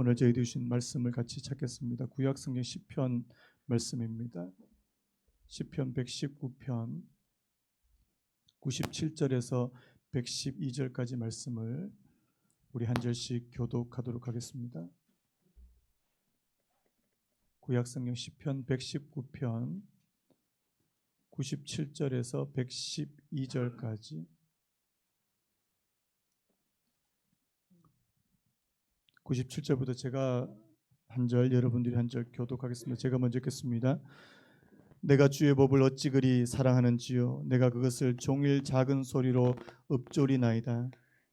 오늘 저희들이 주신 말씀을 같이 찾겠습니다. 구약성경 시편 말씀입니다. 시편 119편 97절에서 112절까지 말씀을 우리 한 절씩 교독하도록 하겠습니다. 구약성경 시편 119편 97절에서 112절까지 97절부터 제가 한 절, 여러분들이 한 절 교독하겠습니다. 제가 먼저 읽겠습니다. 내가 주의 법을 어찌 그리 사랑하는지요. 내가 그것을 종일 작은 소리로 읊조리나이다.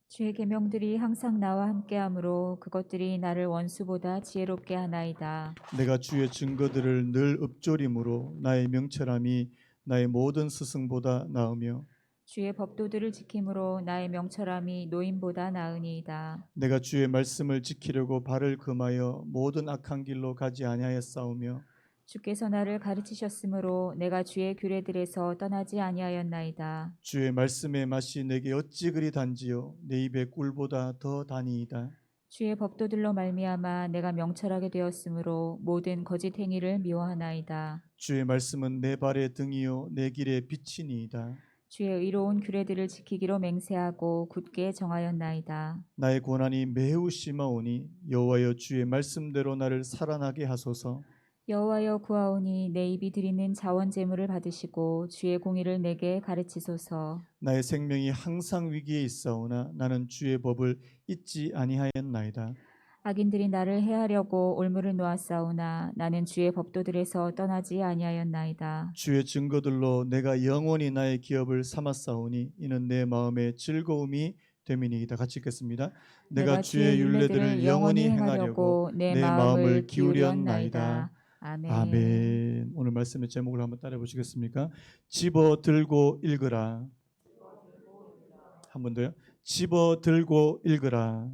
주의 계명들이 항상 나와 함께하므로 그것들이 나를 원수보다 지혜롭게 하나이다. 내가 주의 증거들을 늘 읊조림으로 나의 명철함이 나의 모든 스승보다 나으며 주의 법도들을 지킴으로 나의 명철함이 노인보다 나으니이다. 내가 주의 말씀을 지키려고 발을 금하여 모든 악한 길로 가지 아니하였사오며 주께서 나를 가르치셨으므로 내가 주의 규례들에서 떠나지 아니하였나이다. 주의 말씀의 맛이 내게 어찌 그리 단지요 내 입의 꿀보다 더 다니이다. 주의 법도들로 말미암아 내가 명철하게 되었으므로 모든 거짓 행위를 미워하나이다. 주의 말씀은 내 발의 등이요 내 길의 빛이니이다. 주의 의로운 규례들을 지키기로 맹세하고 굳게 정하였나이다. 나의 고난이 매우 심하오니 여호와여 주의 말씀대로 나를 살아나게 하소서. 여호와여 구하오니 내 입이 드리는 자원 제물을 받으시고 주의 공의를 내게 가르치소서. 나의 생명이 항상 위기에 있사오나 나는 주의 법을 잊지 아니하였나이다. 악인들이 나를 해하려고 올무를 놓았사오나 나는 주의 법도들에서 떠나지 아니하였나이다. 주의 증거들로 내가 영원히 나의 기업을 삼았사오니 이는 내 마음의 즐거움이 됨이니이다. 같이 읽겠습니다. 내가 주의 율례들을 영원히 행하려고 내 마음을 기울였나이다. 아멘. 아멘. 오늘 말씀의 제목을 한번 따라 보시겠습니까? 집어 들고 읽으라. 한 번 더요. 집어 들고 읽으라.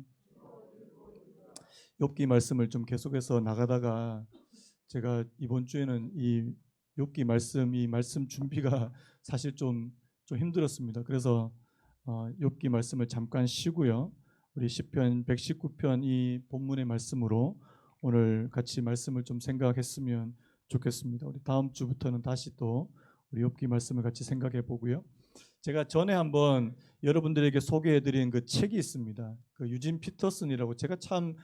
욥기 말씀을 좀 계속해서 나가다가 제가 이번 주에는 이 욥기 말씀 준비가 사실 좀 힘들었습니다. 그래서 욥기 말씀을 잠깐 쉬고요. 우리 시편 119편 이 본문의 말씀으로 오늘 같이 말씀을 좀 생각했으면 좋겠습니다. 우리 다음 주부터는 다시 또 우리 욥기 말씀을 같이 생각해 보고요. 제가 전에 한번 여러분들에게 소개해드린 그 책이 있습니다. 그 유진 피터슨이라고 제가 참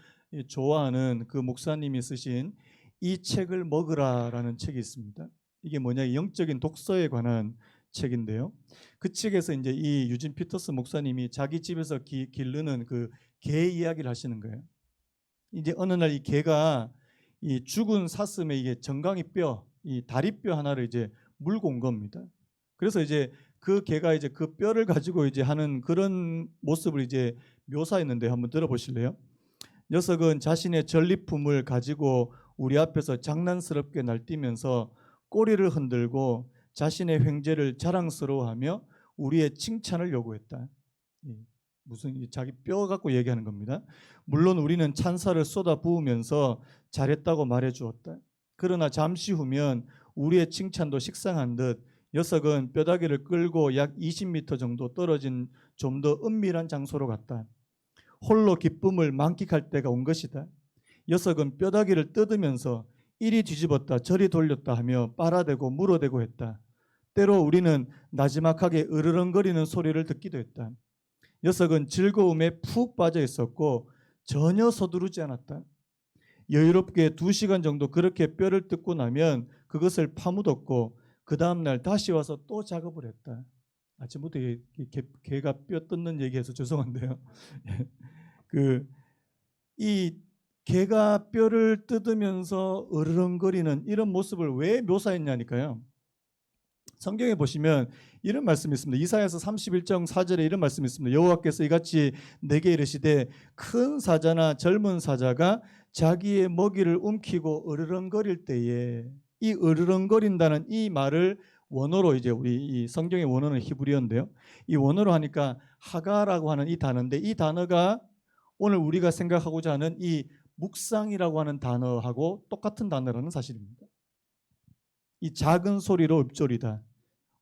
좋아하는 그 목사님이 쓰신 이 책을 먹으라라는 책이 있습니다. 이게 뭐냐, 영적인 독서에 관한 책인데요. 그 책에서 이제 이 유진 피터슨 목사님이 자기 집에서 기르는 그 개 이야기를 하시는 거예요. 이제 어느 날 이 개가 이 죽은 사슴에 이게 정강이 뼈, 이 다리뼈 하나를 이제 물고 온 겁니다. 그래서 이제 그 개가 이제 그 뼈를 가지고 이제 하는 그런 모습을 이제 묘사했는데 한번 들어보실래요? 녀석은 자신의 전리품을 가지고 우리 앞에서 장난스럽게 날뛰면서 꼬리를 흔들고 자신의 횡재를 자랑스러워하며 우리의 칭찬을 요구했다. 무슨 자기 뼈 갖고 얘기하는 겁니다. 물론 우리는 찬사를 쏟아 부으면서 잘했다고 말해 주었다. 그러나 잠시 후면 우리의 칭찬도 식상한 듯 녀석은 뼈다귀를 끌고 약 20m 정도 떨어진 좀 더 은밀한 장소로 갔다. 홀로 기쁨을 만끽할 때가 온 것이다. 녀석은 뼈다귀를 뜯으면서 이리 뒤집었다 저리 돌렸다 하며 빨아대고 물어대고 했다. 때로 우리는 나지막하게 으르렁거리는 소리를 듣기도 했다. 녀석은 즐거움에 푹 빠져 있었고 전혀 서두르지 않았다. 여유롭게 2시간 정도 그렇게 뼈를 뜯고 나면 그것을 파묻었고 그 다음날 다시 와서 또 작업을 했다. 아침부터 개가 뼈 뜯는 얘기해서 죄송한데요. 이 개가 뼈를 뜯으면서 으르렁거리는 이런 모습을 왜 묘사했냐니까요. 성경에 보시면 이런 말씀이 있습니다. 이사야서 31장 4절에 이런 말씀이 있습니다. 여호와께서 이같이 내게 이르시되 큰 사자나 젊은 사자가 자기의 먹이를 움키고 으르렁거릴 때에, 이 으르렁거린다는 이 말을 원어로 이제 우리 이 성경의 원어는 히브리어인데요. 이 원어로 하니까 하가라고 하는 이 단어인데, 이 단어가 오늘 우리가 생각하고자 하는 이 묵상이라고 하는 단어하고 똑같은 단어라는 사실입니다. 이 작은 소리로 읊조리다.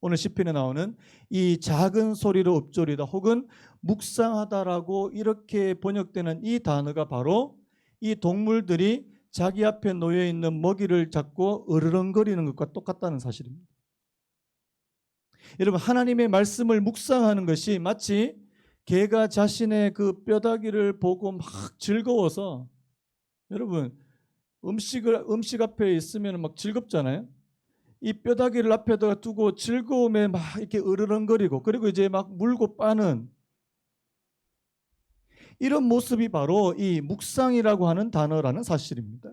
오늘 시편에 나오는 이 작은 소리로 읊조리다 혹은 묵상하다라고 이렇게 번역되는 이 단어가 바로 이 동물들이 자기 앞에 놓여 있는 먹이를 잡고 으르렁거리는 것과 똑같다는 사실입니다. 여러분, 하나님의 말씀을 묵상하는 것이 마치 개가 자신의 그 뼈다귀를 보고 막 즐거워서, 여러분 음식 앞에 있으면 막 즐겁잖아요. 이 뼈다귀를 앞에다 두고 즐거움에 막 이렇게 으르렁거리고, 그리고 이제 막 물고 빠는 이런 모습이 바로 이 묵상이라고 하는 단어라는 사실입니다.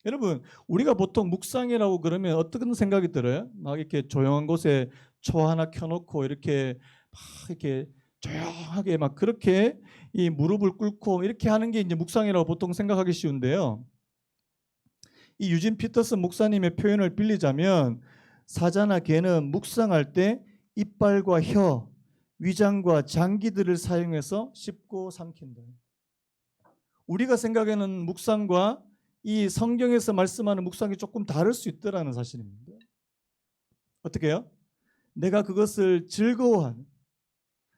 여러분, 우리가 보통 묵상이라고 그러면 어떤 생각이 들어요? 막 이렇게 조용한 곳에 초 하나 켜놓고 이렇게 막 이렇게 조용하게 막 그렇게 이 무릎을 꿇고 이렇게 하는 게 이제 묵상이라고 보통 생각하기 쉬운데요. 이 유진 피터슨 목사님의 표현을 빌리자면, 사자나 개는 묵상할 때 이빨과 혀, 위장과 장기들을 사용해서 씹고 삼킨다. 우리가 생각하는 묵상과 이 성경에서 말씀하는 묵상이 조금 다를 수 있다는 사실입니다. 어떻게 해요? 내가 그것을 즐거워하는,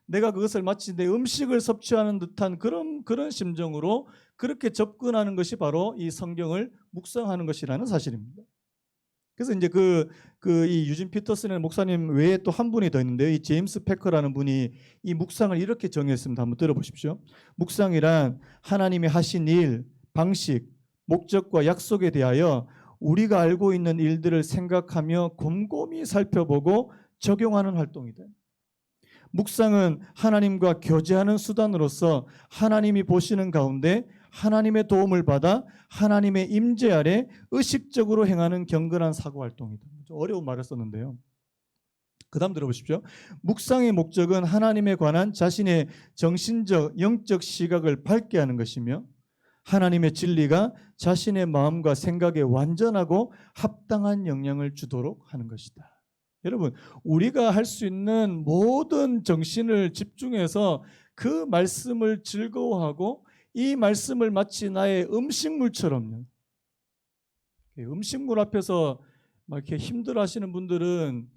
내가 그것을 마치 내 음식을 섭취하는 듯한 그런 심정으로 그렇게 접근하는 것이 바로 이 성경을 묵상하는 것이라는 사실입니다. 그래서 이제 이 유진 피터슨의 목사님 외에 또 한 분이 더 있는데요. 이 제임스 패커라는 분이 이 묵상을 이렇게 정의했습니다. 한번 들어보십시오. 묵상이란 하나님이 하신 일, 방식, 목적과 약속에 대하여 우리가 알고 있는 일들을 생각하며 곰곰이 살펴보고 적용하는 활동이다. 묵상은 하나님과 교제하는 수단으로서 하나님이 보시는 가운데 하나님의 도움을 받아 하나님의 임재 아래 의식적으로 행하는 경건한 사고 활동이다. 좀 어려운 말을 썼는데요. 그 다음 들어보십시오. 묵상의 목적은 하나님에 관한 자신의 정신적, 영적 시각을 밝게 하는 것이며, 하나님의 진리가 자신의 마음과 생각에 완전하고 합당한 영향을 주도록 하는 것이다. 여러분, 우리가 할 수 있는 모든 정신을 집중해서 그 말씀을 즐거워하고 이 말씀을 마치 나의 음식물처럼요. 음식물 앞에서 막 이렇게 힘들어하시는 분들은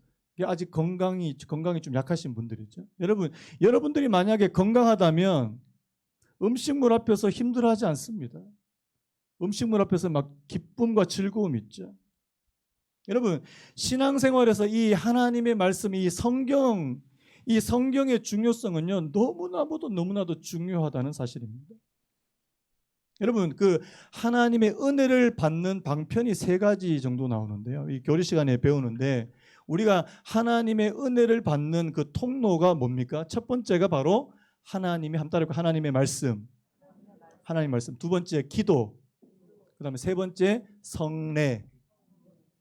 아직 건강이 좀 약하신 분들이죠. 여러분들이 만약에 건강하다면 음식물 앞에서 힘들어하지 않습니다. 음식물 앞에서 막 기쁨과 즐거움이 있죠. 여러분, 신앙생활에서 이 하나님의 말씀, 이 성경의 중요성은요, 너무나도 중요하다는 사실입니다. 여러분, 그 하나님의 은혜를 받는 방편이 3가지 정도 나오는데요. 이 교리 시간에 배우는데, 우리가 하나님의 은혜를 받는 그 통로가 뭡니까? 첫 번째가 바로 하나님의 말씀. 하나님의 말씀. 두 번째 기도. 그다음에 세 번째 성례.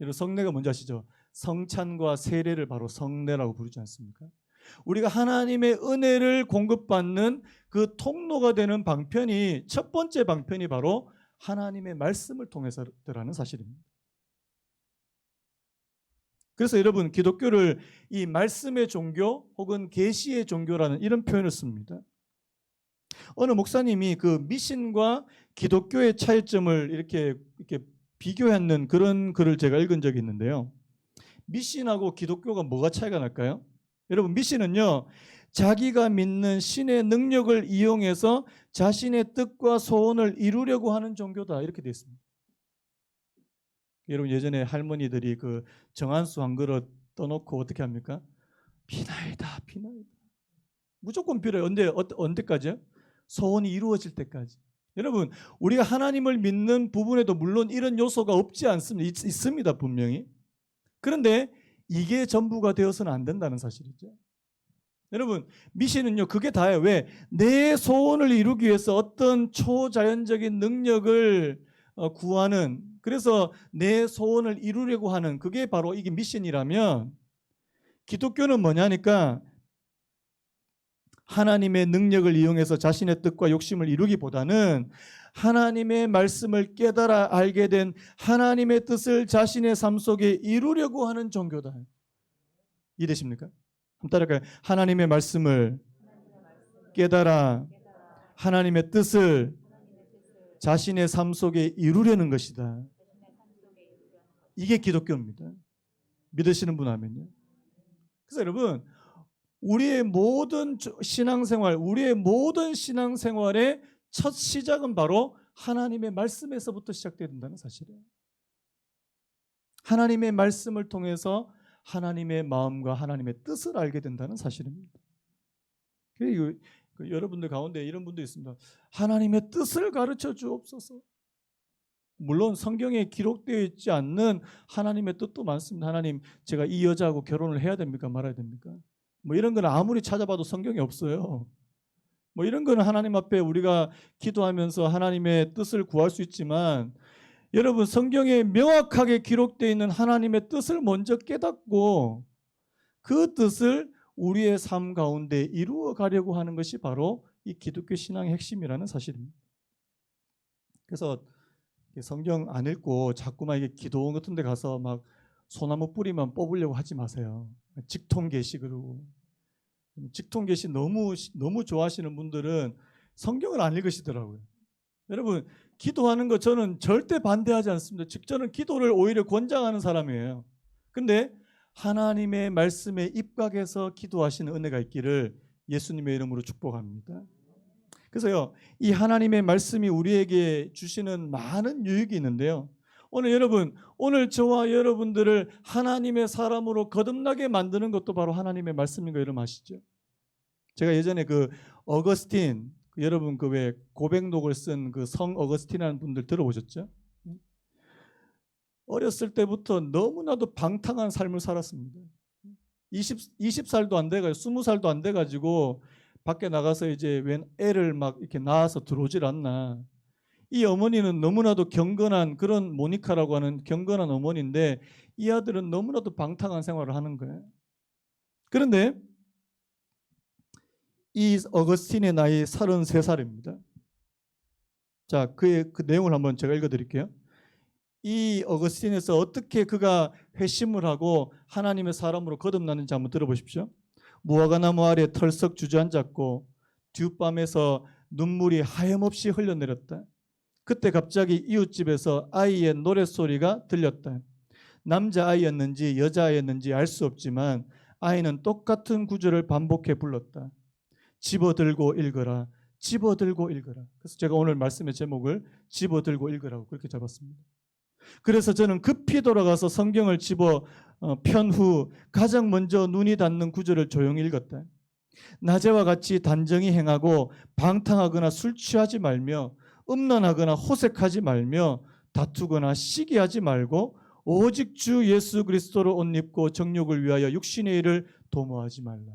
여러분, 성례가 뭔지 아시죠? 성찬과 세례를 바로 성례라고 부르지 않습니까? 우리가 하나님의 은혜를 공급받는 그 통로가 되는 방편이, 첫 번째 방편이 바로 하나님의 말씀을 통해서라는 사실입니다. 그래서 여러분, 기독교를 이 말씀의 종교 혹은 계시의 종교라는 이런 표현을 씁니다. 어느 목사님이 그 미신과 기독교의 차이점을 이렇게 비교하는 그런 글을 제가 읽은 적이 있는데요. 미신하고 기독교가 뭐가 차이가 날까요? 여러분, 미신은요, 자기가 믿는 신의 능력을 이용해서 자신의 뜻과 소원을 이루려고 하는 종교다, 이렇게 되어 있습니다. 여러분, 예전에 할머니들이 그 정한수 한 그릇 떠놓고 어떻게 합니까? 비나이다. 무조건 빌어요. 언제까지요? 소원이 이루어질 때까지. 여러분, 우리가 하나님을 믿는 부분에도 물론 이런 요소가 없지 않습니다. 있습니다, 분명히. 그런데 이게 전부가 되어서는 안 된다는 사실이죠. 여러분, 미신은요, 그게 다예요. 왜? 내 소원을 이루기 위해서 어떤 초자연적인 능력을 구하는, 그래서 내 소원을 이루려고 하는, 그게 바로 이게 미신이라면, 기독교는 뭐냐니까 하나님의 능력을 이용해서 자신의 뜻과 욕심을 이루기보다는 하나님의 말씀을 깨달아 알게 된 하나님의 뜻을 자신의 삶 속에 이루려고 하는 종교다. 이해되십니까? 한번 따라할까요? 하나님의 말씀을 깨달아 하나님의 뜻을 자신의 삶 속에 이루려는 것이다. 이게 기독교입니다. 믿으시는 분 하면요. 그래서 여러분, 우리의 모든 신앙생활의 첫 시작은 바로 하나님의 말씀에서부터 시작돼야 된다는 사실이에요. 하나님의 말씀을 통해서 하나님의 마음과 하나님의 뜻을 알게 된다는 사실입니다. 여러분들 가운데 이런 분도 있습니다. 하나님의 뜻을 가르쳐 주옵소서. 물론 성경에 기록되어 있지 않는 하나님의 뜻도 많습니다. 하나님, 제가 이 여자하고 결혼을 해야 됩니까? 말아야 됩니까? 뭐 이런 건 아무리 찾아봐도 성경에 없어요. 뭐 이런 거는 하나님 앞에 우리가 기도하면서 하나님의 뜻을 구할 수 있지만, 여러분, 성경에 명확하게 기록되어 있는 하나님의 뜻을 먼저 깨닫고 그 뜻을 우리의 삶 가운데 이루어 가려고 하는 것이 바로 이 기독교 신앙의 핵심이라는 사실입니다. 그래서 성경 안 읽고 자꾸만 이게 기도원 같은 데 가서 막 소나무 뿌리만 뽑으려고 하지 마세요. 직통계시로. 직통계시 너무 좋아하시는 분들은 성경을 안 읽으시더라고요. 여러분, 기도하는 거 저는 절대 반대하지 않습니다. 즉 저는 기도를 오히려 권장하는 사람이에요. 근데 하나님의 말씀에 입각해서 기도하시는 은혜가 있기를 예수님의 이름으로 축복합니다. 그래서요, 이 하나님의 말씀이 우리에게 주시는 많은 유익이 있는데요. 오늘 저와 여러분들을 하나님의 사람으로 거듭나게 만드는 것도 바로 하나님의 말씀인 거 여러분 아시죠? 제가 예전에 어거스틴, 여러분 왜 고백록을 쓴 성 어거스틴이라는 분들 들어보셨죠? 어렸을 때부터 너무나도 방탕한 삶을 살았습니다. 20살도 안 돼가지고 20살도 안 돼가지고 밖에 나가서 이제 웬 애를 막 이렇게 낳아서 들어오질 않나. 이 어머니는 너무나도 경건한, 그런 모니카라고 하는 경건한 어머니인데 이 아들은 너무나도 방탕한 생활을 하는 거예요. 그런데 이 어거스틴의 나이 33살입니다. 자, 그 내용을 한번 제가 읽어드릴게요. 이 어거스틴에서 어떻게 그가 회심을 하고 하나님의 사람으로 거듭나는지 한번 들어보십시오. 무화과나무 아래 털썩 주저앉았고 뒷밤에서 눈물이 하염없이 흘러내렸다. 그때 갑자기 이웃집에서 아이의 노랫소리가 들렸다. 남자아이였는지 여자아이였는지 알 수 없지만 아이는 똑같은 구절을 반복해 불렀다. 집어들고 읽어라. 집어들고 읽어라. 그래서 제가 오늘 말씀의 제목을 집어들고 읽으라고 그렇게 잡았습니다. 그래서 저는 급히 돌아가서 성경을 집어 편 후 가장 먼저 눈이 닿는 구절을 조용히 읽었다. 낮에와 같이 단정히 행하고 방탕하거나 술 취하지 말며 음란하거나 호색하지 말며 다투거나 시기하지 말고 오직 주 예수 그리스도를 옷 입고 정욕을 위하여 육신의 일을 도모하지 말라.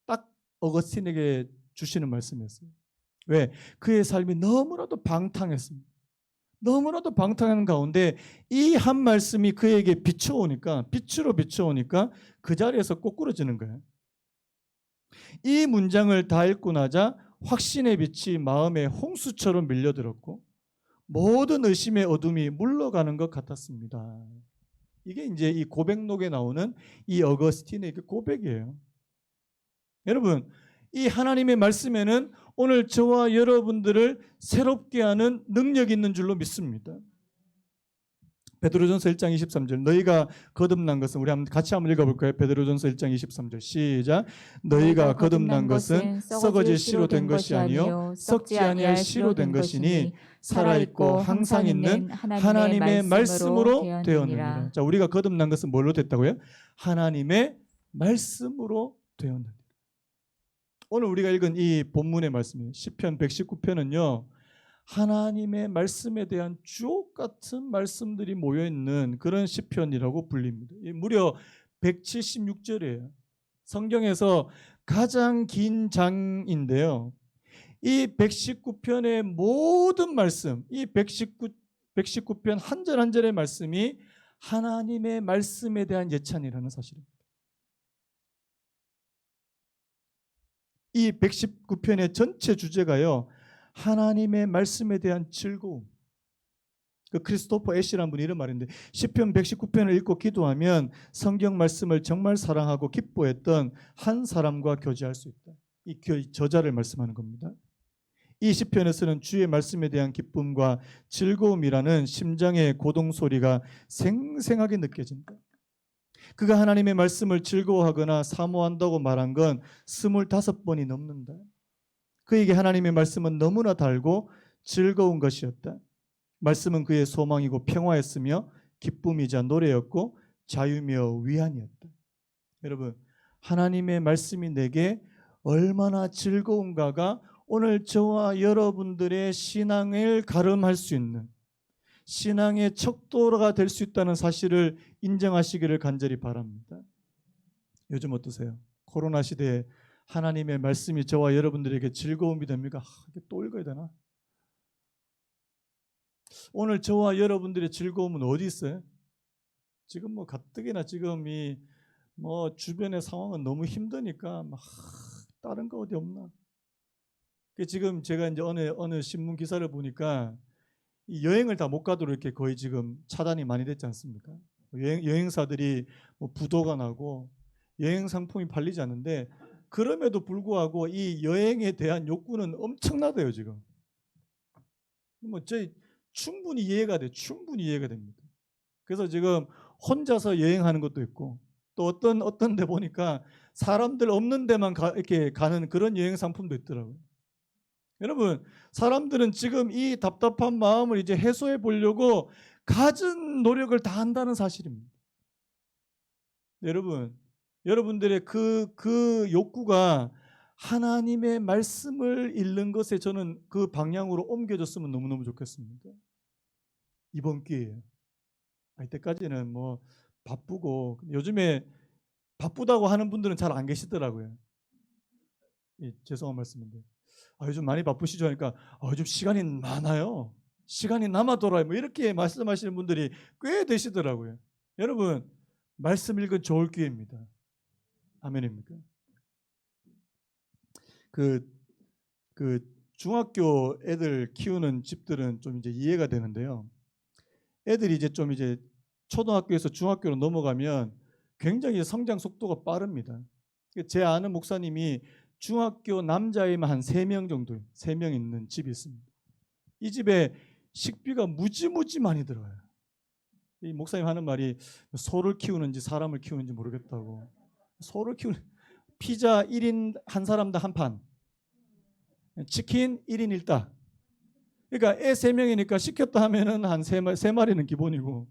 딱 어거스틴에게 주시는 말씀이었어요. 왜? 그의 삶이 너무나도 방탕했습니다. 너무나도 방탕한 가운데 이 한 말씀이 그에게 빛으로 비춰오니까 그 자리에서 꼬꾸러지는 거예요. 이 문장을 다 읽고 나자 확신의 빛이 마음에 홍수처럼 밀려들었고 모든 의심의 어둠이 물러가는 것 같았습니다. 이게 이제 이 고백록에 나오는 이 어거스틴의 고백이에요. 여러분, 이 하나님의 말씀에는 오늘 저와 여러분들을 새롭게 하는 능력이 있는 줄로 믿습니다. 베드로전서 1장 23절 너희가 거듭난 것은, 우리 같이 한번 읽어볼까요? 베드로전서 1장 23절 시작. 너희가 거듭난 것은 썩어질 씨로 된 것이 아니요 썩지 아니할 씨로 된 것이니 살아있고 항상 있는 하나님의 말씀으로 되었느니라. 자, 우리가 거듭난 것은 뭘로 됐다고요? 하나님의 말씀으로 되었느니라. 오늘 우리가 읽은 이 본문의 말씀이에요. 시편 119편은요. 하나님의 말씀에 대한 주옥 같은 말씀들이 모여있는 그런 시편이라고 불립니다. 무려 176절이에요. 성경에서 가장 긴 장인데요. 이 119편의 모든 말씀, 이 119편 한 절 한 절의 말씀이 하나님의 말씀에 대한 예찬이라는 사실입니다. 이 119편의 전체 주제가요. 하나님의 말씀에 대한 즐거움. 크리스토퍼 애쉬라는 분이 이런 말인데 시편 119편을 읽고 기도하면 성경 말씀을 정말 사랑하고 기뻐했던 한 사람과 교제할 수 있다. 이 저자를 말씀하는 겁니다. 이 시편에서는 주의 말씀에 대한 기쁨과 즐거움이라는 심장의 고동 소리가 생생하게 느껴진다. 그가 하나님의 말씀을 즐거워하거나 사모한다고 말한 건 25번이 넘는다. 그에게 하나님의 말씀은 너무나 달고 즐거운 것이었다. 말씀은 그의 소망이고 평화였으며 기쁨이자 노래였고 자유며 위안이었다. 여러분, 하나님의 말씀이 내게 얼마나 즐거운가가 오늘 저와 여러분들의 신앙을 가름할 수 있는, 신앙의 척도가 될 수 있다는 사실을 인정하시기를 간절히 바랍니다. 요즘 어떠세요? 코로나 시대에 하나님의 말씀이 저와 여러분들에게 즐거움이 됩니까? 이게 또 읽어야 되나? 오늘 저와 여러분들의 즐거움은 어디 있어요? 지금 뭐 가뜩이나 지금 이 뭐 주변의 상황은 너무 힘드니까 막 다른 거 어디 없나? 지금 제가 이제 어느 신문 기사를 보니까 이 여행을 다 못 가도록 이렇게 거의 지금 차단이 많이 됐지 않습니까? 여행사들이 뭐 부도가 나고 여행 상품이 팔리지 않는데, 그럼에도 불구하고 이 여행에 대한 욕구는 엄청나대요 지금. 뭐 저희 충분히 이해가 돼, 충분히 이해가 됩니다. 그래서 지금 혼자서 여행하는 것도 있고, 또 어떤 데 보니까 사람들 없는 데만 이렇게 가는 그런 여행 상품도 있더라고요. 여러분, 사람들은 지금 이 답답한 마음을 이제 해소해 보려고 갖은 노력을 다 한다는 사실입니다. 여러분, 여러분들의 그 욕구가 하나님의 말씀을 읽는 것에 저는 그 방향으로 옮겨졌으면 너무너무 좋겠습니다. 이번 기회에. 이때까지는 뭐 바쁘고, 요즘에 바쁘다고 하는 분들은 잘 안 계시더라고요. 죄송한 말씀인데, 요즘 많이 바쁘시죠? 하니까 요즘 시간이 많아요, 시간이 남아돌아요, 뭐 이렇게 말씀하시는 분들이 꽤 되시더라고요. 여러분, 말씀 읽은 좋을 기회입니다. 아멘입니까? 그 중학교 애들 키우는 집들은 좀 이제 이해가 되는데요. 애들이 이제 좀 이제 초등학교에서 중학교로 넘어가면 굉장히 성장 속도가 빠릅니다. 제 아는 목사님이 중학교 남자애만 한 3명 정도, 3명 있는 집이 있습니다. 이 집에 식비가 무지무지 많이 들어요. 이 목사님 하는 말이 소를 키우는지 사람을 키우는지 모르겠다고. 소를 키우는, 피자 1인 한 사람당 한 판, 치킨 1인 1닭. 그러니까 애 3명이니까 시켰다 하면은 한 3마리는 기본이고,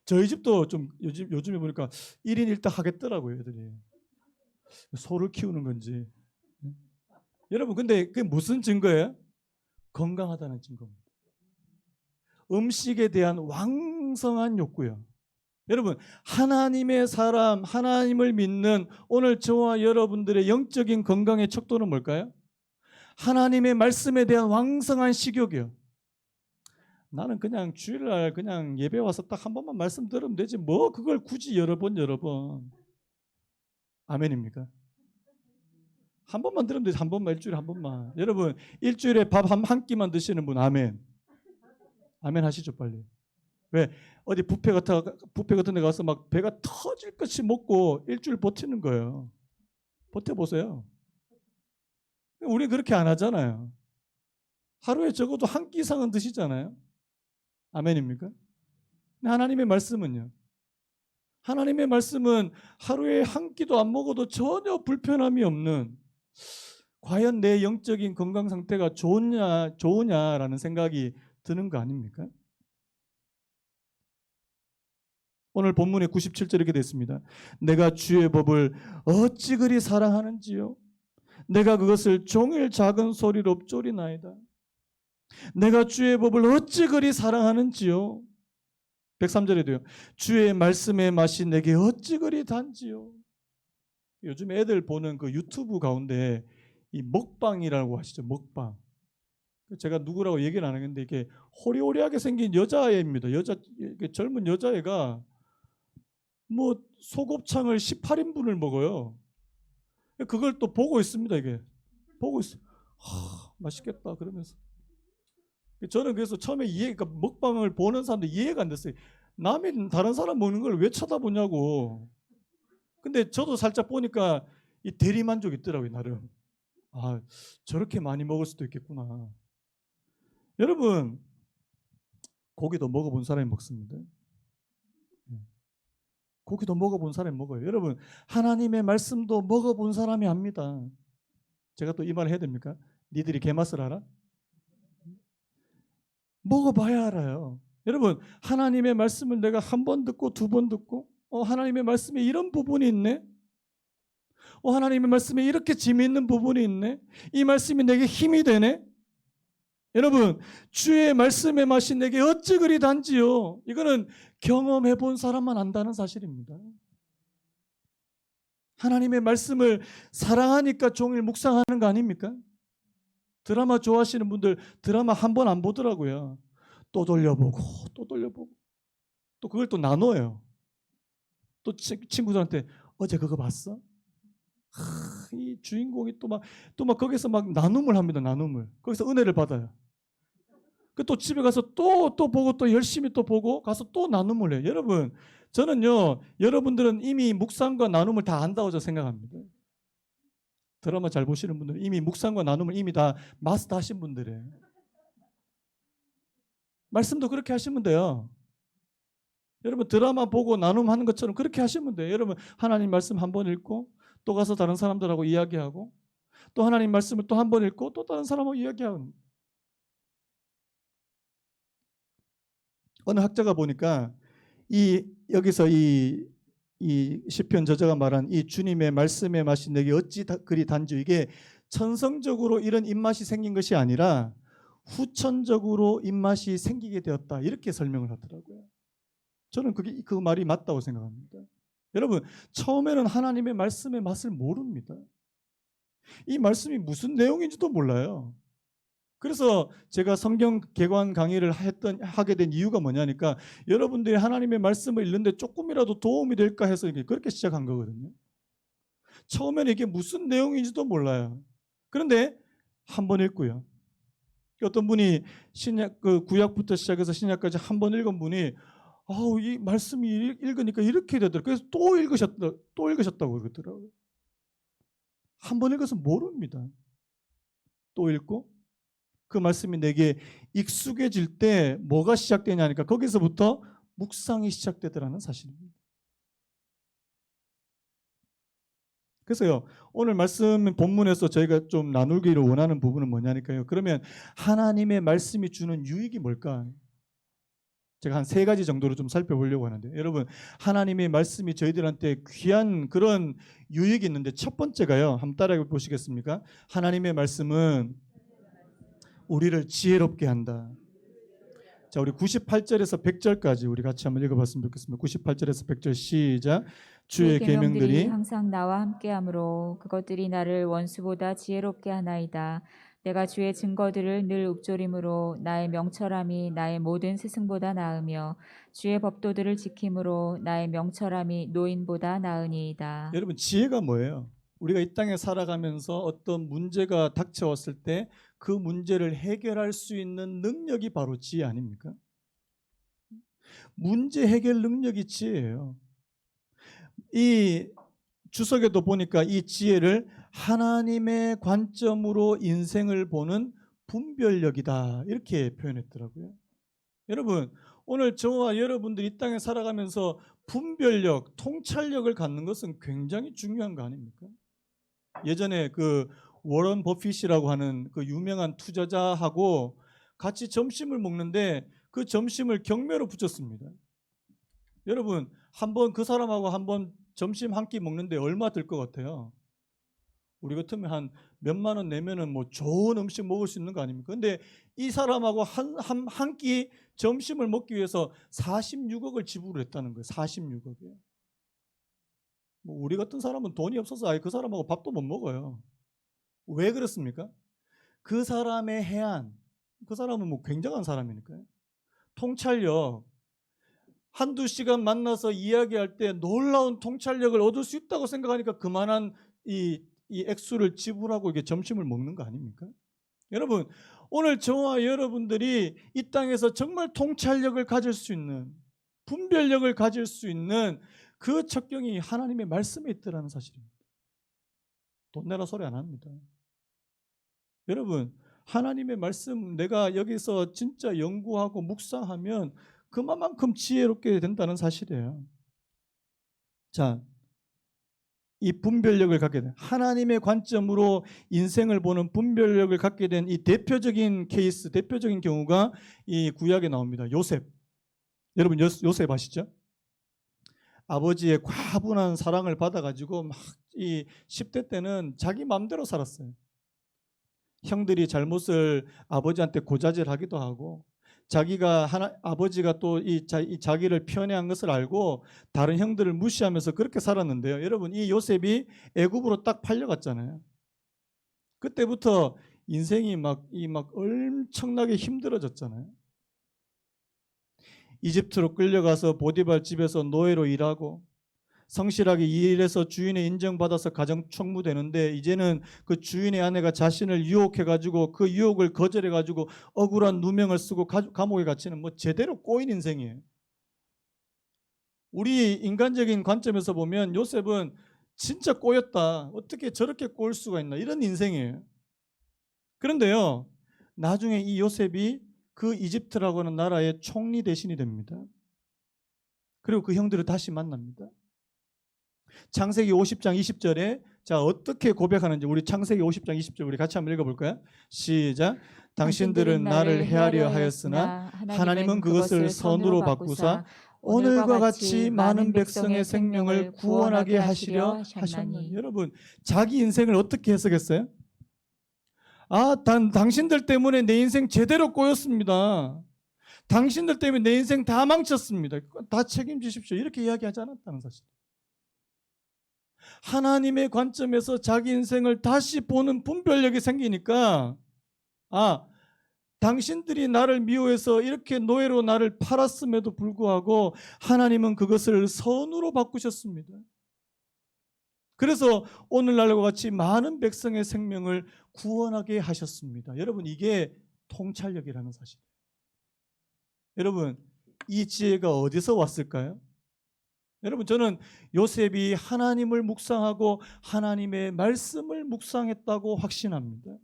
저희 집도 좀 요즘에 보니까 1인 1닭 하겠더라고요, 애들이. 소를 키우는 건지. 여러분, 근데 그게 무슨 증거예요? 건강하다는 증거입니다. 음식에 대한 왕성한 욕구요. 여러분, 하나님의 사람, 하나님을 믿는 오늘 저와 여러분들의 영적인 건강의 척도는 뭘까요? 하나님의 말씀에 대한 왕성한 식욕이요. 나는 그냥 주일날 그냥 예배 와서 딱 한 번만 말씀 들으면 되지, 뭐 그걸 굳이 여러 번. 아멘입니까? 한 번만 들으면 되지, 한 번만, 일주일에 한 번만. 여러분, 일주일에 밥 한 끼만 드시는 분 아멘. 아멘 하시죠 빨리. 왜? 어디 뷔페 같은 데 가서 막 배가 터질 것이 먹고 일주일 버티는 거예요. 버텨보세요. 우리 그렇게 안 하잖아요. 하루에 적어도 한 끼 이상은 드시잖아요. 아멘입니까? 하나님의 말씀은요? 하나님의 말씀은 하루에 한 끼도 안 먹어도 전혀 불편함이 없는, 과연 내 영적인 건강 상태가 좋으냐라는 생각이 드는 거 아닙니까? 오늘 본문의 97절 이렇게 됐습니다. 내가 주의 법을 어찌 그리 사랑하는지요. 내가 그것을 종일 작은 소리로 읊조리나이다. 내가 주의 법을 어찌 그리 사랑하는지요. 103절에도요. 주의 말씀의 맛이 내게 어찌 그리 단지요. 요즘 애들 보는 그 유튜브 가운데 이 먹방이라고 하시죠. 먹방. 제가 누구라고 얘기는 안 하겠는데 이게 호리호리하게 생긴 여자애입니다. 젊은 여자애가 뭐 소곱창을 18인분을 먹어요. 그걸 또 보고 있습니다. 이게 보고 있어. 맛있겠다 그러면서. 저는 그래서 처음에 그러니까 먹방을 보는 사람들 이해가 안 됐어요. 남이 다른 사람 먹는 걸 왜 쳐다보냐고. 근데 저도 살짝 보니까 이 대리만족 있더라고요, 나름. 저렇게 많이 먹을 수도 있겠구나. 여러분, 고기도 먹어본 사람이 먹습니다. 고기도 먹어본 사람이 먹어요. 여러분, 하나님의 말씀도 먹어본 사람이 합니다. 제가 또 이 말을 해야 됩니까? 니들이 개맛을 알아? 먹어봐야 알아요. 여러분, 하나님의 말씀을 내가 한 번 듣고 두 번 듣고 하나님의 말씀에 이런 부분이 있네. 하나님의 말씀에 이렇게 재미있는 부분이 있네. 이 말씀이 내게 힘이 되네. 여러분, 주의 말씀의 맛이 내게 어찌 그리 단지요. 이거는 경험해 본 사람만 안다는 사실입니다. 하나님의 말씀을 사랑하니까 종일 묵상하는 거 아닙니까? 드라마 좋아하시는 분들 드라마 한 번 안 보더라고요. 또 돌려보고 또 돌려보고 또 그걸 또 나눠요. 또 친구들한테 어제 그거 봤어? 이 주인공이 또 막 거기서 막 나눔을 합니다. 나눔을. 거기서 은혜를 받아요. 그 또 집에 가서 또 보고 또 열심히 또 보고 가서 또 나눔을 해요. 여러분, 저는요, 여러분들은 이미 묵상과 나눔을 다 안다고 저 생각합니다. 드라마 잘 보시는 분들은 이미 묵상과 나눔을 이미 다 마스터하신 분들이에요. 말씀도 그렇게 하시면 돼요. 여러분, 드라마 보고 나눔하는 것처럼 그렇게 하시면 돼요. 여러분, 하나님 말씀 한 번 읽고 또 가서 다른 사람들하고 이야기하고 또 하나님 말씀을 또 한 번 읽고 또 다른 사람하고 이야기하고. 어느 학자가 보니까 여기서 이 시편 저자가 말한 이 주님의 말씀의 맛이 내게 어찌 그리 단지, 이게 천성적으로 이런 입맛이 생긴 것이 아니라 후천적으로 입맛이 생기게 되었다, 이렇게 설명을 하더라고요. 저는 그 말이 맞다고 생각합니다. 여러분, 처음에는 하나님의 말씀의 맛을 모릅니다. 이 말씀이 무슨 내용인지도 몰라요. 그래서 제가 성경 개관 강의를 하게 된 이유가 뭐냐니까, 여러분들이 하나님의 말씀을 읽는데 조금이라도 도움이 될까 해서 그렇게 시작한 거거든요. 처음에는 이게 무슨 내용인지도 몰라요. 그런데 한 번 읽고요. 어떤 분이 구약부터 시작해서 신약까지 한 번 읽은 분이 이 말씀이 읽으니까 이렇게 되더라고요. 그래서 또 읽으셨다고 그러더라고요. 한 번 읽어서 모릅니다. 또 읽고 그 말씀이 내게 익숙해질 때 뭐가 시작되냐니까 거기서부터 묵상이 시작되더라는 사실입니다. 그래서요, 오늘 말씀 본문에서 저희가 좀 나누기를 원하는 부분은 뭐냐니까요. 그러면 하나님의 말씀이 주는 유익이 뭘까? 제가 한 3가지 정도로 좀 살펴보려고 하는데, 여러분, 하나님의 말씀이 저희들한테 귀한 그런 유익이 있는데, 첫 번째가요, 한번 따라해 보시겠습니까? 하나님의 말씀은 우리를 지혜롭게 한다. 자, 우리 98절에서 100절까지 우리 같이 한번 읽어봤으면 좋겠습니다. 98절에서 100절 시작. 주의 계명들이 항상 나와 함께하므로 그것들이 나를 원수보다 지혜롭게 하나이다. 내가 주의 증거들을 늘 읊조림으로 나의 명철함이 나의 모든 스승보다 나으며 주의 법도들을 지킴으로 나의 명철함이 노인보다 나으니이다. 여러분, 지혜가 뭐예요? 우리가 이 땅에 살아가면서 어떤 문제가 닥쳐왔을 때 그 문제를 해결할 수 있는 능력이 바로 지혜 아닙니까? 문제 해결 능력이 지혜예요. 이 주석에도 보니까 이 지혜를 하나님의 관점으로 인생을 보는 분별력이다, 이렇게 표현했더라고요. 여러분, 오늘 저와 여러분들이 이 땅에 살아가면서 분별력, 통찰력을 갖는 것은 굉장히 중요한 거 아닙니까? 예전에 그 워런 버핏이라고 하는 그 유명한 투자자하고 같이 점심을 먹는데 그 점심을 경매로 붙였습니다. 여러분, 한번 그 사람하고 한번 점심 한 끼 먹는데 얼마 들 것 같아요? 우리 같으면 한 몇만 원 내면은 뭐 좋은 음식 먹을 수 있는 거 아닙니까? 근데 이 사람하고 한 끼 점심을 먹기 위해서 46억을 지불했다는 거예요. 46억에. 뭐 우리 같은 사람은 돈이 없어서 아예 그 사람하고 밥도 못 먹어요. 왜 그렇습니까? 그 사람의 해안, 그 사람은 뭐 굉장한 사람이니까요. 통찰력, 한두 시간 만나서 이야기할 때 놀라운 통찰력을 얻을 수 있다고 생각하니까 그만한 이 액수를 지불하고 이게 점심을 먹는 거 아닙니까? 여러분, 오늘 저와 여러분들이 이 땅에서 정말 통찰력을 가질 수 있는, 분별력을 가질 수 있는 그 척경이 하나님의 말씀에 있더라는 사실입니다. 돈 내라 소리 안 합니다. 여러분, 하나님의 말씀 내가 여기서 진짜 연구하고 묵상하면 그만큼 지혜롭게 된다는 사실이에요. 자, 이 분별력을 갖게 된, 하나님의 관점으로 인생을 보는 분별력을 갖게 된 이 대표적인 케이스, 대표적인 경우가 이 구약에 나옵니다. 요셉. 여러분 요셉 아시죠? 아버지의 과분한 사랑을 받아가지고 막 이 10대 때는 자기 마음대로 살았어요. 형들이 잘못을 아버지한테 고자질하기도 하고, 자기가 아버지가 또 자기를 편애한 것을 알고 다른 형들을 무시하면서 그렇게 살았는데요. 여러분, 이 요셉이 애굽으로 딱 팔려갔잖아요. 그때부터 인생이 막 엄청나게 힘들어졌잖아요. 이집트로 끌려가서 보디발 집에서 노예로 일하고 성실하게 일해서 주인의 인정받아서 가정 총무되는데, 이제는 그 주인의 아내가 자신을 유혹해가지고 그 유혹을 거절해가지고 억울한 누명을 쓰고 감옥에 갇히는 뭐 제대로 꼬인 인생이에요. 우리 인간적인 관점에서 보면 요셉은 진짜 꼬였다, 어떻게 저렇게 꼬일 수가 있나, 이런 인생이에요. 그런데요, 나중에 이 요셉이 그 이집트라고 하는 나라의 총리 대신이 됩니다. 그리고 그 형들을 다시 만납니다. 창세기 50장 20절에 자 어떻게 고백하는지, 우리 창세기 50장 20절 우리 같이 한번 읽어볼까요? 시작. 당신들은 나를 헤아려 하였으나 하나님은 그것을 선으로 바꾸사 오늘과 같이 많은 백성의 생명을 구원하게 하시려 하셨나니. 여러분, 자기 인생을 어떻게 해석했어요? 당신들 때문에 내 인생 제대로 꼬였습니다. 당신들 때문에 내 인생 다 망쳤습니다. 다 책임지십시오. 이렇게 이야기하지 않았다는 사실. 하나님의 관점에서 자기 인생을 다시 보는 분별력이 생기니까, 당신들이 나를 미워해서 이렇게 노예로 나를 팔았음에도 불구하고 하나님은 그것을 선으로 바꾸셨습니다. 그래서 오늘날과 같이 많은 백성의 생명을 구원하게 하셨습니다. 여러분, 이게 통찰력이라는 사실이에요. 여러분, 이 지혜가 어디서 왔을까요? 여러분, 저는 요셉이 하나님을 묵상하고 하나님의 말씀을 묵상했다고 확신합니다.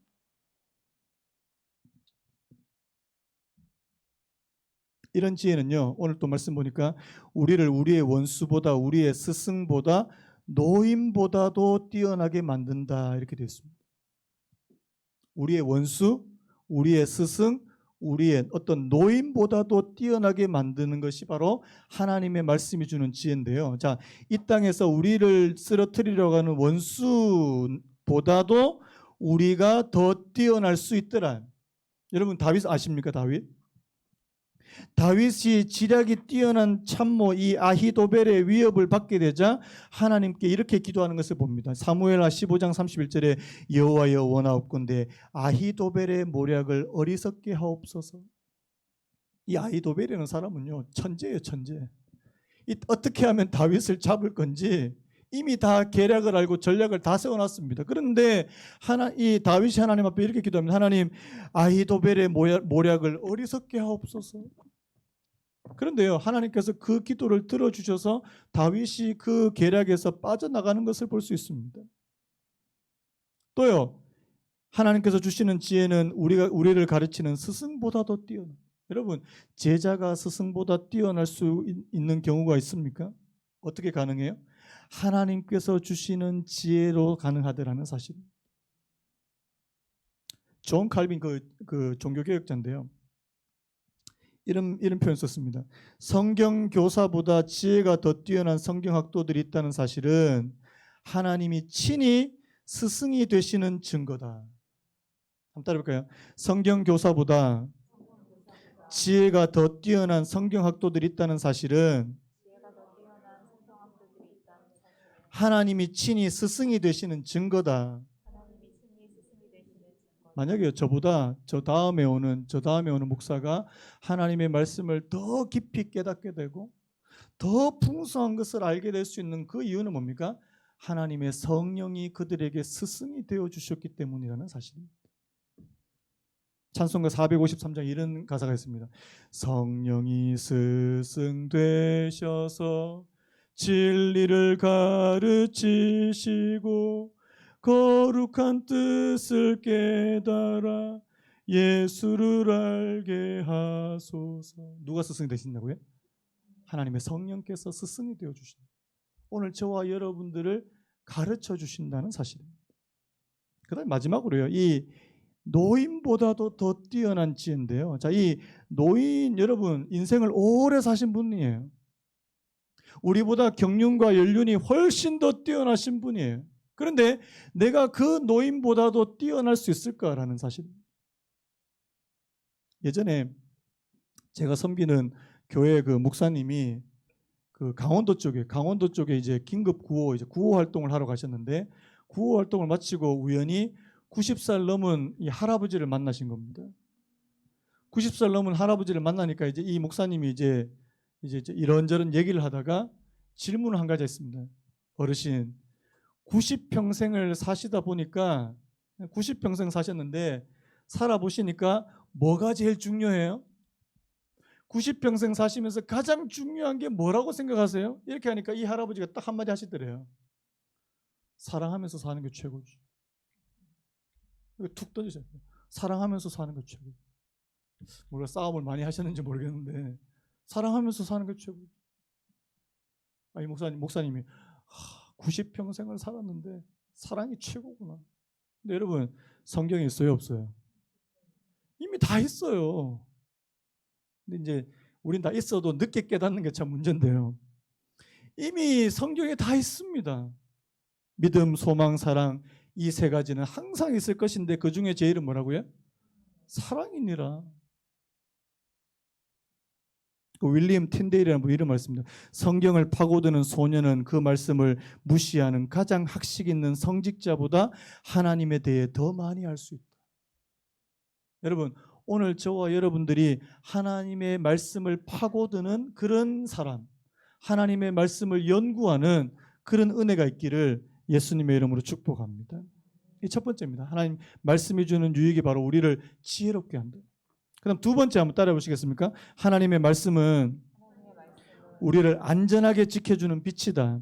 이런 지혜는요, 오늘 또 말씀 보니까 우리를 우리의 원수보다, 우리의 스승보다, 노임보다도 뛰어나게 만든다, 이렇게 되어 있습니다. 우리의 원수, 우리의 스승, 우리의 어떤 노임보다도 뛰어나게 만드는 것이 바로 하나님의 말씀이 주는 지혜인데요. 자, 이 땅에서 우리를 쓰러뜨리려고 하는 원수보다도 우리가 더 뛰어날 수 있더라. 여러분, 다윗 아십니까? 다윗이 지략이 뛰어난 참모 이 아히도벨의 위협을 받게 되자 하나님께 이렇게 기도하는 것을 봅니다. 사무엘하 15장 31절에 여호와여 원하옵건대 아히도벨의 모략을 어리석게 하옵소서. 이 아히도벨이라는 사람은요, 천재예요, 천재. 어떻게 하면 다윗을 잡을 건지 이미 다 계략을 알고 전략을 다 세워놨습니다. 그런데 이 다윗이 하나님 앞에 이렇게 기도합니다. 하나님, 아히도벨의 모략을 어리석게 하옵소서. 그런데요, 하나님께서 그 기도를 들어주셔서 다윗이 그 계략에서 빠져나가는 것을 볼 수 있습니다. 또요, 하나님께서 주시는 지혜는 우리를 가르치는 스승보다도 뛰어나. 여러분, 제자가 스승보다 뛰어날 수 있는 경우가 있습니까? 어떻게 가능해요? 하나님께서 주시는 지혜로 가능하더라는 사실입니다. 존 칼빈 그 종교개혁자인데요, 이런 표현 썼습니다. 성경 교사보다 지혜가 더 뛰어난 성경학도들이 있다는 사실은 하나님이 친히 스승이 되시는 증거다. 한번 따라해볼까요? 성경 교사보다 지혜가 더 뛰어난 성경학도들이 있다는 사실은 하나님이 친히 스승이 되시는 증거다. 만약에 저 다음에 오는 목사가 하나님의 말씀을 더 깊이 깨닫게 되고 더 풍성한 것을 알게 될 수 있는 그 이유는 뭡니까? 하나님의 성령이 그들에게 스승이 되어 주셨기 때문이라는 사실입니다. 찬송가 453장 이런 가사가 있습니다. 성령이 스승 되셔서 진리를 가르치시고 거룩한 뜻을 깨달아 예수를 알게 하소서. 누가 스승이 되신다고요? 하나님의 성령께서 스승이 되어주신다. 오늘 저와 여러분들을 가르쳐 주신다는 사실입니다. 그다음 마지막으로요. 이 노인보다도 더 뛰어난 지혜인데요. 자, 이 노인 여러분 인생을 오래 사신 분이에요. 우리보다 경륜과 연륜이 훨씬 더 뛰어나신 분이에요. 그런데 내가 그 노인보다도 뛰어날 수 있을까라는 사실입니다. 예전에 제가 섬기는 교회 그 목사님이 그 강원도 쪽에 이제 긴급 구호 활동을 하러 가셨는데 구호 활동을 마치고 우연히 90살 넘은 이 할아버지를 만나신 겁니다. 90살 넘은 할아버지를 만나니까 이제 이 목사님이 이제 이런저런 얘기를 하다가 질문을 한 가지 했습니다. 어르신, 90평생을 사시다 보니까 90평생 사셨는데 살아보시니까 뭐가 제일 중요해요? 90평생 사시면서 가장 중요한 게 뭐라고 생각하세요? 이렇게 하니까 이 할아버지가 딱 한마디 하시더래요. 사랑하면서 사는 게 최고지. 툭 던지세요. 사랑하면서 사는 게 최고. 몰라 싸움을 많이 하셨는지 모르겠는데 사랑하면서 사는 게 최고지. 이 목사님이 90평생을 살았는데 사랑이 최고구나. 근데 여러분 성경에 있어요 없어요? 이미 다 있어요. 근데 이제 우린 다 있어도 늦게 깨닫는 게 참 문제인데요. 이미 성경에 다 있습니다. 믿음, 소망, 사랑 이 세 가지는 항상 있을 것인데 그 중에 제일은 뭐라고요? 사랑이니라. 그 윌리엄 틴데일이라는 분 이런 말씀입니다. 성경을 파고드는 소년은 그 말씀을 무시하는 가장 학식 있는 성직자보다 하나님에 대해 더 많이 알 수 있다. 여러분 오늘 저와 여러분들이 하나님의 말씀을 파고드는 그런 사람, 하나님의 말씀을 연구하는 그런 은혜가 있기를 예수님의 이름으로 축복합니다. 이 첫 번째입니다. 하나님 말씀이 주는 유익이 바로 우리를 지혜롭게 한다. 그럼 두 번째 한번 따라해 보시겠습니까? 하나님의 말씀은 우리를 안전하게 지켜주는 빛이다.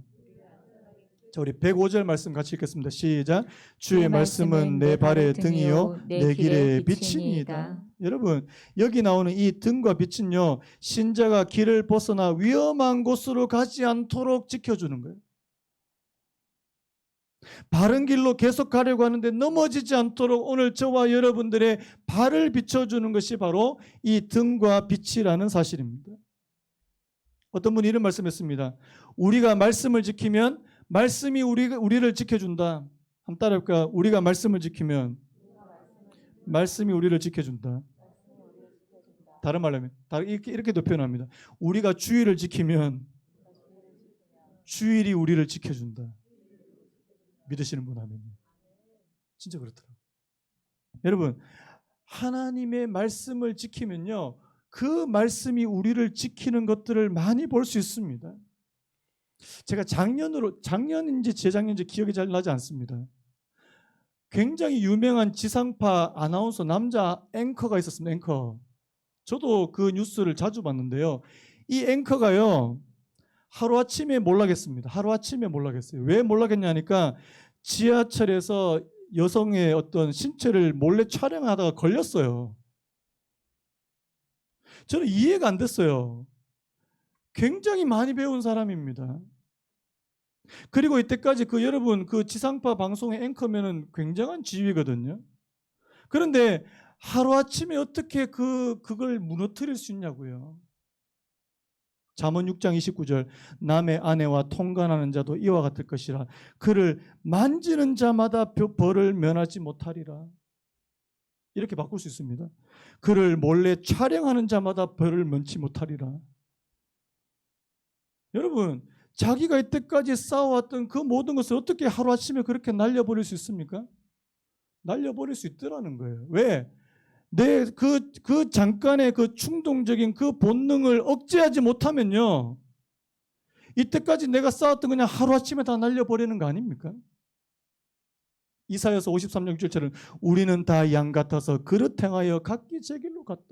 자, 우리 105절 말씀 같이 읽겠습니다. 시작. 주의 말씀은 내 발의 등이요 내 길의 빛이니이다. 여러분 여기 나오는 이 등과 빛은요 신자가 길을 벗어나 위험한 곳으로 가지 않도록 지켜주는 거예요. 바른 길로 계속 가려고 하는데 넘어지지 않도록 오늘 저와 여러분들의 발을 비춰주는 것이 바로 이 등과 빛이라는 사실입니다. 어떤 분이 이런 말씀했습니다. 우리가 말씀을 지키면 말씀이 우리를 지켜준다. 한번 따라해볼까요? 우리가 말씀을 지키면 말씀이 우리를 지켜준다. 다른 말로 하면 이렇게도 표현합니다. 우리가 주의를 지키면 주일이 우리를 지켜준다. 믿으시는 분 하면요. 진짜 그렇더라고요. 여러분 하나님의 말씀을 지키면요 그 말씀이 우리를 지키는 것들을 많이 볼 수 있습니다. 제가 작년인지 재작년인지 기억이 잘 나지 않습니다. 굉장히 유명한 지상파 아나운서 남자 앵커가 있었습니다. 앵커. 저도 그 뉴스를 자주 봤는데요. 이 앵커가요. 하루아침에 몰락했습니다. 하루아침에 몰락했어요. 왜 몰락했냐니까 지하철에서 여성의 어떤 신체를 몰래 촬영하다가 걸렸어요. 저는 이해가 안 됐어요. 굉장히 많이 배운 사람입니다. 그리고 이때까지 여러분 그 지상파 방송의 앵커면은 굉장한 지위거든요. 그런데 하루아침에 어떻게 그걸 무너뜨릴 수 있냐고요. 잠언 6장 29절 남의 아내와 통관하는 자도 이와 같을 것이라 그를 만지는 자마다 벌을 면하지 못하리라. 이렇게 바꿀 수 있습니다. 그를 몰래 촬영하는 자마다 벌을 면치 못하리라. 여러분 자기가 이때까지 쌓아왔던 그 모든 것을 어떻게 하루아침에 그렇게 날려버릴 수 있습니까? 날려버릴 수 있더라는 거예요. 왜? 내 그 잠깐의 그 충동적인 그 본능을 억제하지 못하면요. 이때까지 내가 쌓았던 그냥 하루아침에 다 날려버리는 거 아닙니까? 이사야서 53장 6절처럼 우리는 다 양 같아서 그릇 행하여 각기 제 길로 갔다.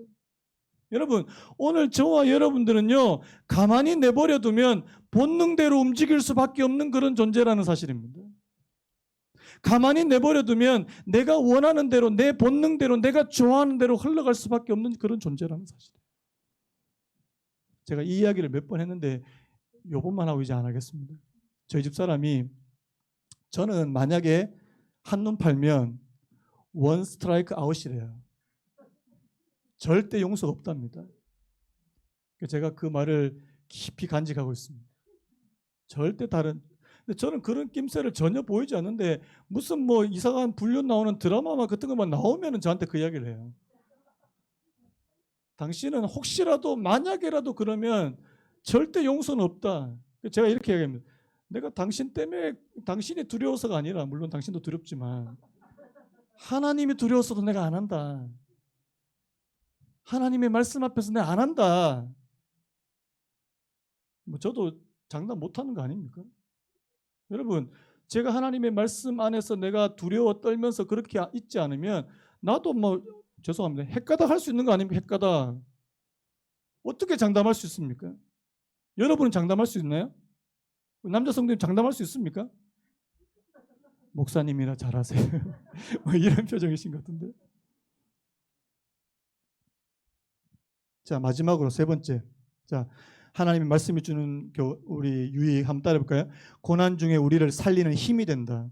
여러분 오늘 저와 여러분들은요 가만히 내버려 두면 본능대로 움직일 수밖에 없는 그런 존재라는 사실입니다. 가만히 내버려 두면 내가 원하는 대로 내 본능대로 내가 좋아하는 대로 흘러갈 수밖에 없는 그런 존재라는 사실이에요. 제가 이 이야기를 몇 번 했는데 요번만 하고 이제 안 하겠습니다. 저희 집 사람이 저는 만약에 한눈 팔면 원 스트라이크 아웃이래요. 절대 용서가 없답니다. 제가 그 말을 깊이 간직하고 있습니다. 절대 다른. 근데 저는 그런 낌새를 전혀 보이지 않는데 무슨 뭐 이상한 불륜 나오는 드라마만 같은 것만 나오면 저한테 그 이야기를 해요. 당신은 혹시라도 만약에라도 그러면 절대 용서는 없다. 제가 이렇게 얘기합니다. 내가 당신 때문에 당신이 두려워서가 아니라 물론 당신도 두렵지만 하나님이 두려워서도 내가 안 한다. 하나님의 말씀 앞에서 내가 안 한다. 뭐 저도 장담 못하는 거 아닙니까? 여러분, 제가 하나님의 말씀 안에서 내가 두려워 떨면서 그렇게 있지 않으면 나도 뭐 죄송합니다. 헷가닥 할 수 있는 거 아닙니까? 헷가닥. 어떻게 장담할 수 있습니까? 여러분은 장담할 수 있나요? 남자 성도님 장담할 수 있습니까? 목사님이라 잘하세요. 뭐 이런 표정이신 것 같은데. 자, 마지막으로 세 번째. 자, 하나님의 말씀이 주는 우리 유익 한번 따라볼까요? 고난 중에 우리를 살리는 힘이 된다.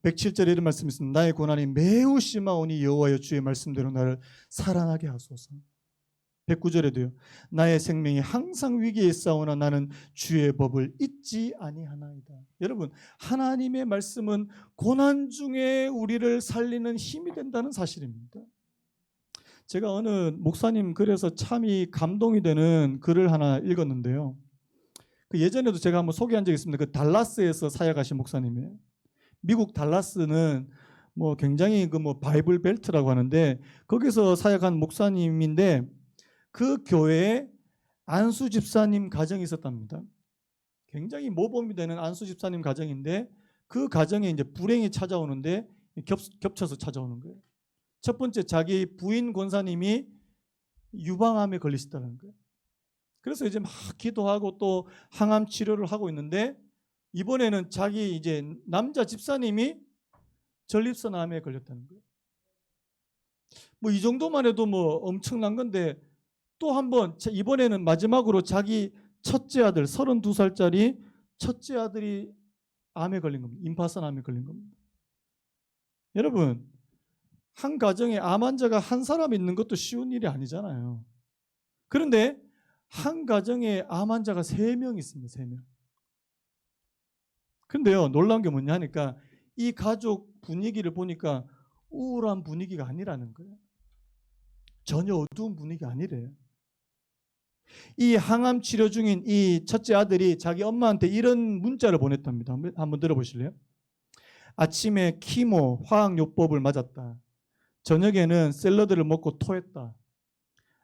107절에 이런 말씀이 있습니다. 나의 고난이 매우 심하오니 여호와여 주의 말씀대로 나를 사랑하게 하소서. 109절에도요. 나의 생명이 항상 위기에 있사오나 나는 주의 법을 잊지 아니하나이다. 여러분, 하나님의 말씀은 고난 중에 우리를 살리는 힘이 된다는 사실입니다. 제가 어느 목사님 글에서 참이 감동이 되는 글을 하나 읽었는데요. 그 예전에도 제가 한번 소개한 적이 있습니다. 그 달라스에서 사역하신 목사님이에요. 미국 달라스는 뭐 굉장히 그 뭐 바이블 벨트라고 하는데 거기서 사역한 목사님인데 그 교회에 안수 집사님 가정이 있었답니다. 굉장히 모범이 되는 안수 집사님 가정인데 그 가정에 이제 불행이 찾아오는데 겹쳐서 찾아오는 거예요. 첫 번째, 자기 부인 권사님이 유방암에 걸리셨다는 거예요. 그래서 이제 막 기도하고 또 항암 치료를 하고 있는데 이번에는 자기 이제 남자 집사님이 전립선암에 걸렸다는 거예요. 뭐 이 정도만 해도 뭐 엄청난 건데 또 한 번 이번에는 마지막으로 자기 첫째 아들 32살짜리 첫째 아들이 암에 걸린 겁니다. 임파선 암에 걸린 겁니다. 여러분, 한 가정에 암 환자가 한 사람 있는 것도 쉬운 일이 아니잖아요. 그런데 한 가정에 암 환자가 3명 있습니다. 3명. 근데요, 놀라운 게 뭐냐 하니까 이 가족 분위기를 보니까 우울한 분위기가 아니라는 거예요. 전혀 어두운 분위기가 아니래요. 이 항암 치료 중인 이 첫째 아들이 자기 엄마한테 이런 문자를 보냈답니다. 한번 들어보실래요? 아침에 키모 화학요법을 맞았다. 저녁에는 샐러드를 먹고 토했다.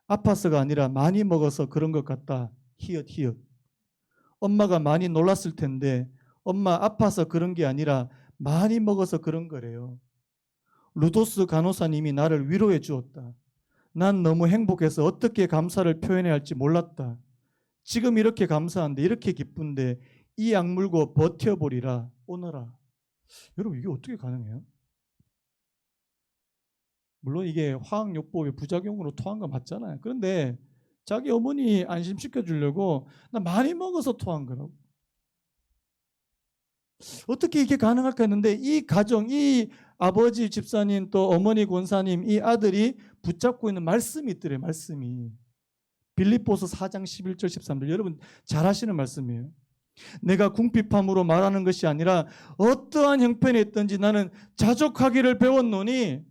아파서가 아니라 많이 먹어서 그런 것 같다. 히읗 히읗. 엄마가 많이 놀랐을 텐데 엄마 아파서 그런 게 아니라 많이 먹어서 그런 거래요. 루도스 간호사님이 나를 위로해 주었다. 난 너무 행복해서 어떻게 감사를 표현해야 할지 몰랐다. 지금 이렇게 감사한데 이렇게 기쁜데 이 약물고 버텨보리라 오너라. 여러분, 이게 어떻게 가능해요? 물론 이게 화학요법의 부작용으로 토한 거 맞잖아요. 그런데 자기 어머니 안심시켜 주려고 나 많이 먹어서 토한 거라고. 어떻게 이게 가능할까 했는데 이 가정, 이 아버지 집사님 또 어머니 권사님 이 아들이 붙잡고 있는 말씀이 있더래요. 말씀이. 빌립보서 4장 11절 13절. 여러분 잘 아시는 말씀이에요. 내가 궁핍함으로 말하는 것이 아니라 어떠한 형편에 있든지 나는 자족하기를 배웠노니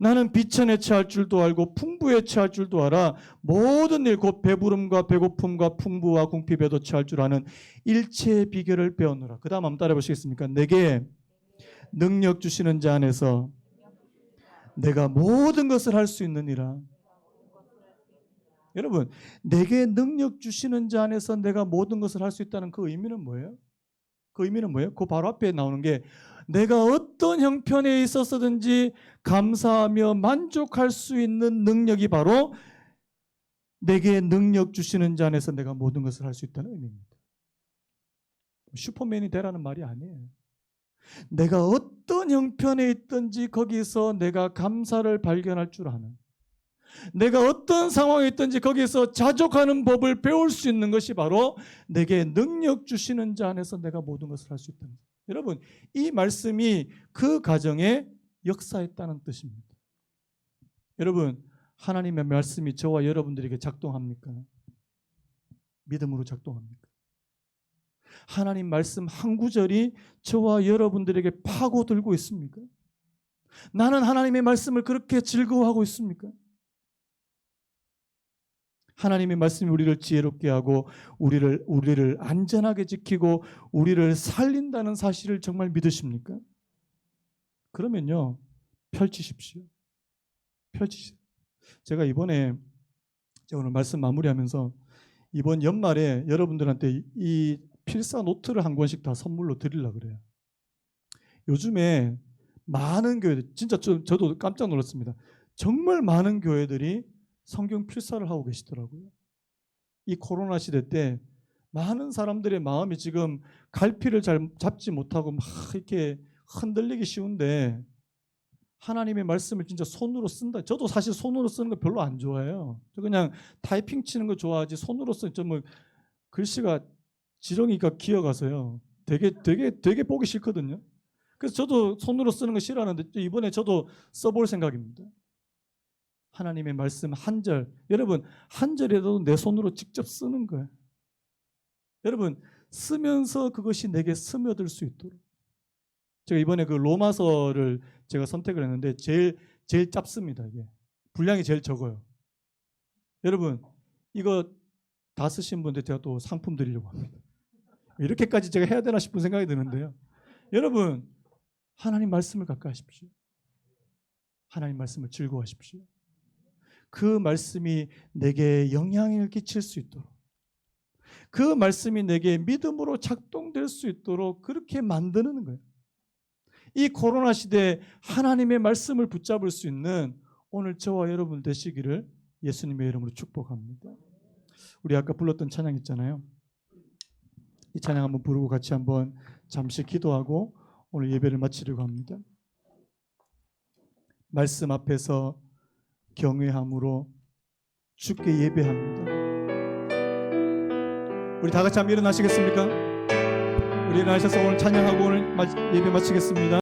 나는 비천에 처할 줄도 알고 풍부에 처할 줄도 알아. 모든 일 곧 배부름과 배고픔과 풍부와 궁핍에도 처할 줄 아는 일체의 비결을 배웠노라. 그 다음 한번 따라해 보시겠습니까? 내게 능력 주시는 자 안에서 내가 모든 것을 할 수 있느니라. 여러분, 내게 능력 주시는 자 안에서 내가 모든 것을 할 수 있다는 그 의미는 뭐예요? 그 의미는 뭐예요? 그 바로 앞에 나오는 게 내가 어떤 형편에 있었든지 감사하며 만족할 수 있는 능력이 바로 내게 능력 주시는 자 안에서 내가 모든 것을 할 수 있다는 의미입니다. 슈퍼맨이 되라는 말이 아니에요. 내가 어떤 형편에 있든지 거기서 내가 감사를 발견할 줄 아는, 내가 어떤 상황에 있든지 거기에서 자족하는 법을 배울 수 있는 것이 바로 내게 능력 주시는 자 안에서 내가 모든 것을 할 수 있다는 거예요. 여러분, 이 말씀이 그 가정에 역사했다는 뜻입니다. 여러분, 하나님의 말씀이 저와 여러분들에게 작동합니까? 믿음으로 작동합니까? 하나님 말씀 한 구절이 저와 여러분들에게 파고들고 있습니까? 나는 하나님의 말씀을 그렇게 즐거워하고 있습니까? 하나님의 말씀이 우리를 지혜롭게 하고 우리를 안전하게 지키고 우리를 살린다는 사실을 정말 믿으십니까? 그러면요, 펼치십시오. 펼치십시오. 제가 오늘 말씀 마무리하면서 이번 연말에 여러분들한테 이 필사 노트를 한 권씩 다 선물로 드리려고 그래요. 요즘에 많은 교회들, 진짜 저도 깜짝 놀랐습니다. 정말 많은 교회들이 성경 필사를 하고 계시더라고요. 이 코로나 시대 때 많은 사람들의 마음이 지금 갈피를 잘 잡지 못하고 막 이렇게 흔들리기 쉬운데 하나님의 말씀을 진짜 손으로 쓴다. 저도 사실 손으로 쓰는 거 별로 안 좋아해요. 저 그냥 타이핑 치는 거 좋아하지 손으로 쓰는 좀 글씨가 지렁이가 기어가서요. 되게 보기 싫거든요. 그래서 저도 손으로 쓰는 거 싫어하는데 이번에 저도 써볼 생각입니다. 하나님의 말씀 한 절, 여러분 한 절에도 내 손으로 직접 쓰는 거예요. 여러분 쓰면서 그것이 내게 스며들 수 있도록. 제가 이번에 그 로마서를 제가 선택을 했는데 제일 짧습니다. 이게 분량이 제일 적어요. 여러분 이거 다 쓰신 분들 제가 또 상품 드리려고 합니다. 이렇게까지 제가 해야 되나 싶은 생각이 드는데요. 여러분 하나님 말씀을 가까이 하십시오. 하나님 말씀을 즐거워하십시오. 그 말씀이 내게 영향을 끼칠 수 있도록, 그 말씀이 내게 믿음으로 작동될 수 있도록 그렇게 만드는 거예요. 이 코로나 시대에 하나님의 말씀을 붙잡을 수 있는 오늘 저와 여러분 되시기를 예수님의 이름으로 축복합니다. 우리 아까 불렀던 찬양 있잖아요. 이 찬양 한번 부르고 같이 한번 잠시 기도하고 오늘 예배를 마치려고 합니다. 말씀 앞에서 경외함으로 주께 예배합니다. 우리 다 같이 한번 일어나시겠습니까? 우리 일어나셔서 오늘 찬양하고 오늘 예배 마치겠습니다.